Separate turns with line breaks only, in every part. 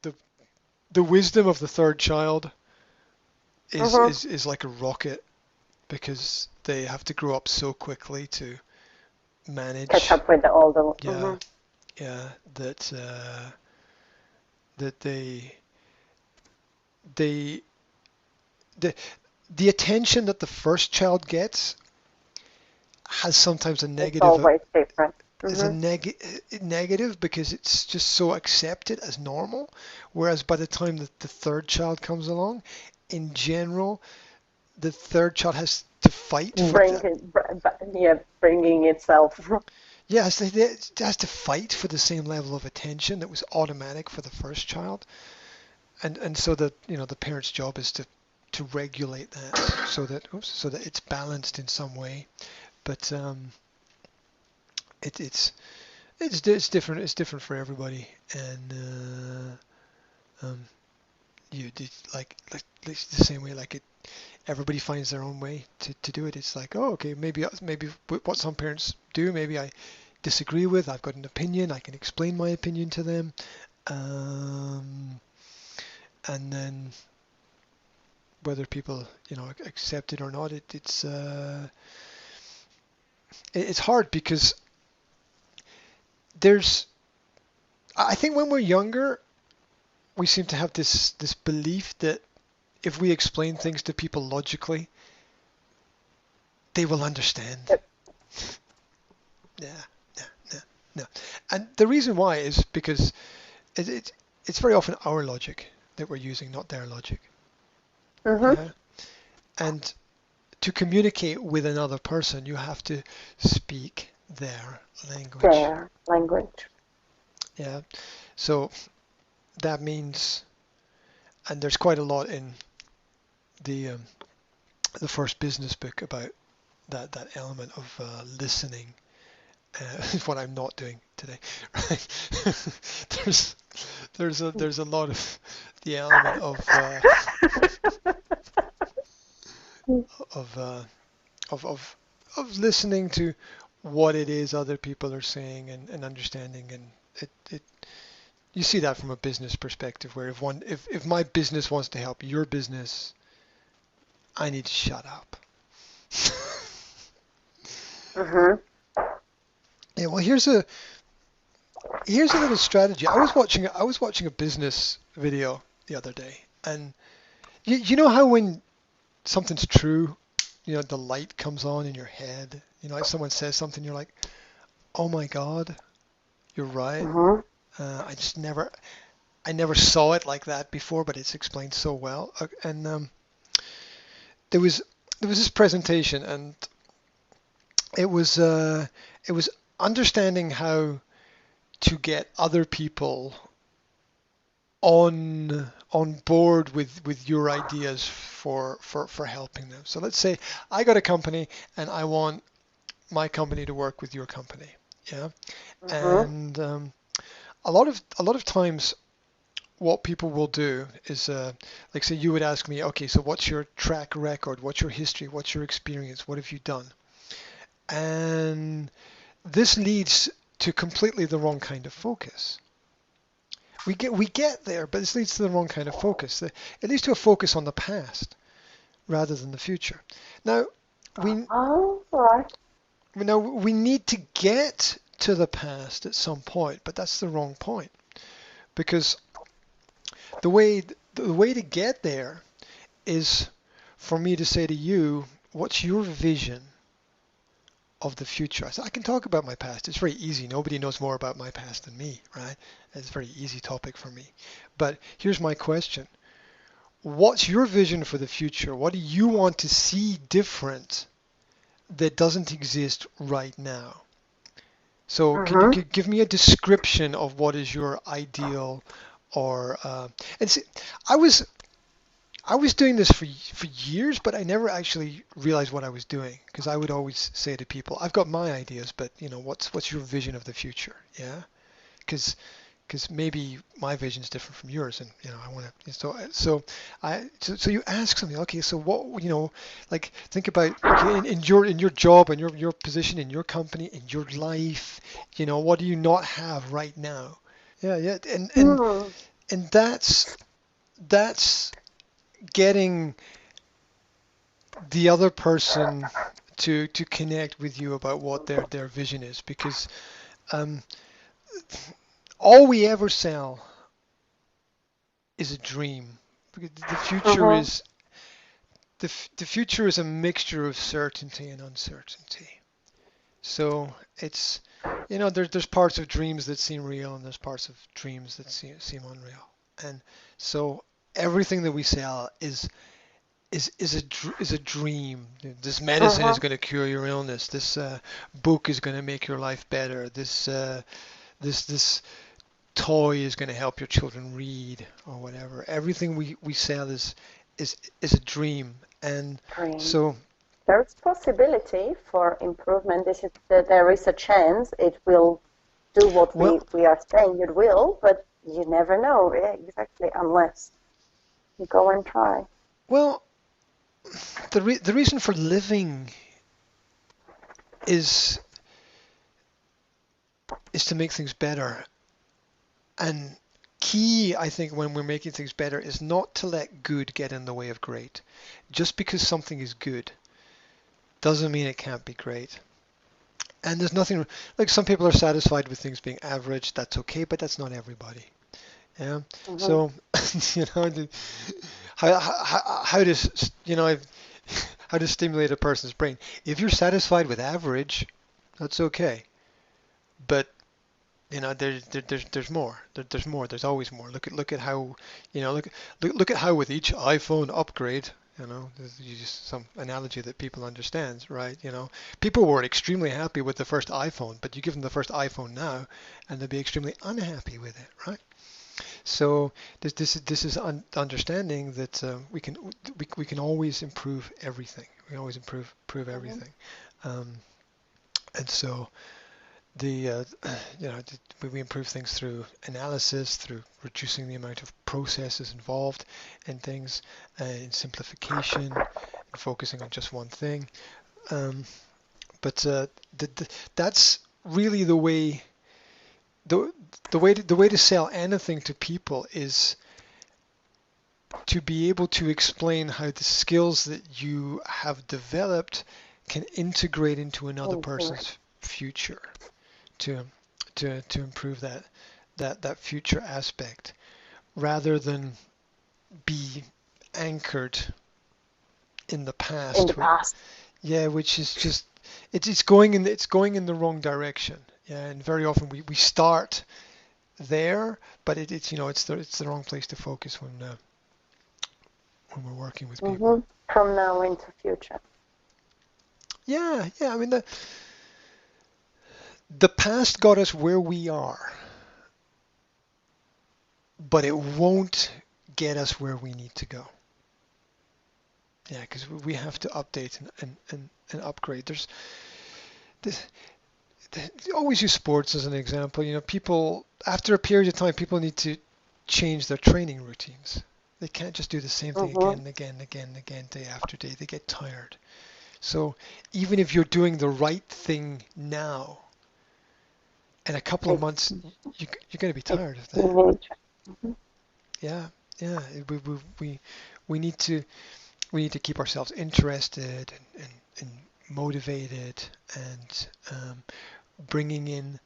the the wisdom of the third child is
Mhm.
is is like a rocket because they have to grow up so quickly to
Catch
manage.
up with the older one.
Yeah,
Mhm.
yeah, that they the the attention that the first child gets has sometimes a
It's
negative
always different.
is a
Mhm.
negative because it's just so accepted as normal, whereas by the time that the third child comes along, in general, the third child has to fight for that.
Yeah, bringing itself.
Yes, it has to fight for the same level of attention that was automatic for the first child, and so that the parent's job is to regulate that so that it's balanced in some way. But it, it's different. It's different for everybody, and you did like the same way. Like it, everybody finds their own way to do it. It's like, oh, okay, maybe what some parents do, maybe I disagree with. I've got an opinion. I can explain my opinion to them, um, and then whether people accept it or not, it's hard because there's I think when we're younger, we seem to have this belief that if we explain things to people logically, they will understand. Yeah, yeah, yeah, no. And the reason why is because it, it, it's very often our logic that we're using, not their logic.
Mhm.
Yeah. And to communicate with another person, you have to speak their language.
Their language.
Yeah. So that means, and there's quite a lot in the um, the first business book about that element of listening. Is what I'm not doing today. Right? there's there's a lot of the element of uh, of listening to what it is other people are saying and understanding, and it you see that from a business perspective where if my business wants to help your business, I need to shut up.
Mhm.
Yeah, well, here's a little strategy. I was watching a business video the other day, and you know how when something's true, the light comes on in your head. Like someone says something, you're like, oh my God, you're right.
Mhm.
I never saw it like that before, but it's explained so well. And there was there was this presentation, and it was uh, it was understanding how to get other people on board with your ideas for helping them. So let's say I got a company and I want my company to work with your company. Yeah,
Mhm.
and a lot of times what people will do is like say you would ask me, okay, so what's your track record, what's your history, what's your experience, what have you done? And this leads to completely the wrong kind of focus. We get there, but this leads to the wrong kind of focus. It leads to a focus on the past rather than the future. Now we
Oh, right.
we need to get to the past at some point, but that's the wrong point because the way the way to get there is for me to say to you, what's your vision of the future? I can talk about my past. It's very easy. Nobody knows more about my past than me, right? It's a very easy topic for me. But here's my question. What's your vision for the future? What do you want to see different that doesn't exist right now? So can you
Mhm.
give me a description of what is your ideal or and see, I was I was doing this for years, but I never actually realized what I was doing because I would always say to people, "I've got my ideas, but what's your vision of the future?" Yeah, because maybe my vision is different from yours, and I want to. So you ask something. Okay, so what like think about okay in your job and your position in your company in your life, what do you not have right now? Yeah, yeah, and
Hmm.
and that's getting the other person to connect with you about what their vision is, because um, all we ever sell is a dream. Because the future
Mhm.
is the future is a mixture of certainty and uncertainty. So it's, there's parts of dreams that seem real and there's parts of dreams that seem unreal. And so everything that we sell is a dream. This medicine is
Mhm.
going to cure your illness. This book is going to make your life better. This toy is going to help your children read or whatever. Everything we sell is a dream. And
Dream.
so,
There's possibility for improvement. This is that there is a chance it will do what
well,
we are saying it will, but you never know. Yeah, exactly, unless you go and try.
well, the reason for living is is to make things better. And key, I think, when we're making things better is not to let good get in the way of great. Just because something is good doesn't mean it can't be great. And there's nothing, like, some people are satisfied with things being average. That's okay, but that's not everybody. Yeah.
Mhm.
So, how does, how to stimulate a person's brain? If you're satisfied with average, that's okay. But there's more. There's more. There's always more. Look at how, look at how with each iPhone upgrade, this is just some analogy that people understands, right? People were extremely happy with the first iPhone, but you give them the first iPhone now, and they'll be extremely unhappy with it, right? So this is understanding that we can always improve everything. We can always improve
Mhm.
everything, um, and so the we improve things through analysis, through reducing the amount of processes involved in things, in simplification, and focusing on just one thing. Um, but that's really the the way to sell anything to people is to be able to explain how the skills that you have developed can integrate into another
Mhm.
person's future to to improve that future aspect, rather than be anchored in the
In the
past.
past.
Yeah, which is just it's going in the wrong direction. Yeah, and very often we start there, but it's the wrong place to focus when we're working with people.
Mhm. From now into future.
Yeah, yeah. I mean, the past got us where we are, but it won't get us where we need to go. Yeah, because we have to update and upgrade. This, always use sports as an example. People, after a period of time, people need to change their training routines. They can't just do the same thing again
Mhm.
and again and again and again, day after day. They get tired. So even if you're doing the right thing now, in a couple of
It's
months, you're going to be
it's
tired of that.
nature. Mhm.
Yeah, yeah. We need to keep ourselves interested and motivated, and bringing in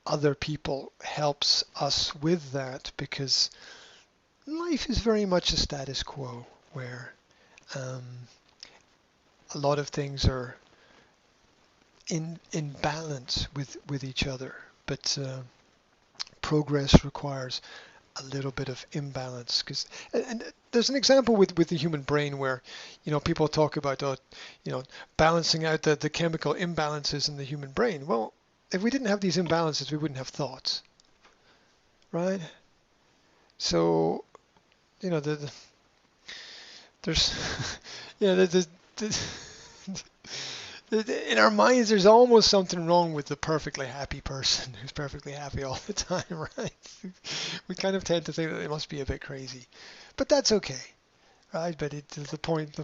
other people helps us with that, because life is very much a status quo where um, a lot of things are in balance with each other, but progress requires a little bit of imbalance. And there's an example with the human brain where people talk about balancing out the chemical imbalances in the human brain. Well, if we didn't have these imbalances, we wouldn't have thoughts, right? So the there's the, in our minds, there's almost something wrong with the perfectly happy person who's perfectly happy all the time, right? We kind of tend to think that they must be a bit crazy, but that's okay, right? But the point,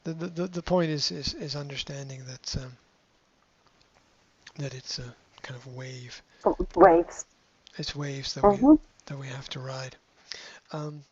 the point is understanding that it's a kind of wave.
Waves.
It's waves that we
Mhm.
that we have to ride. Um,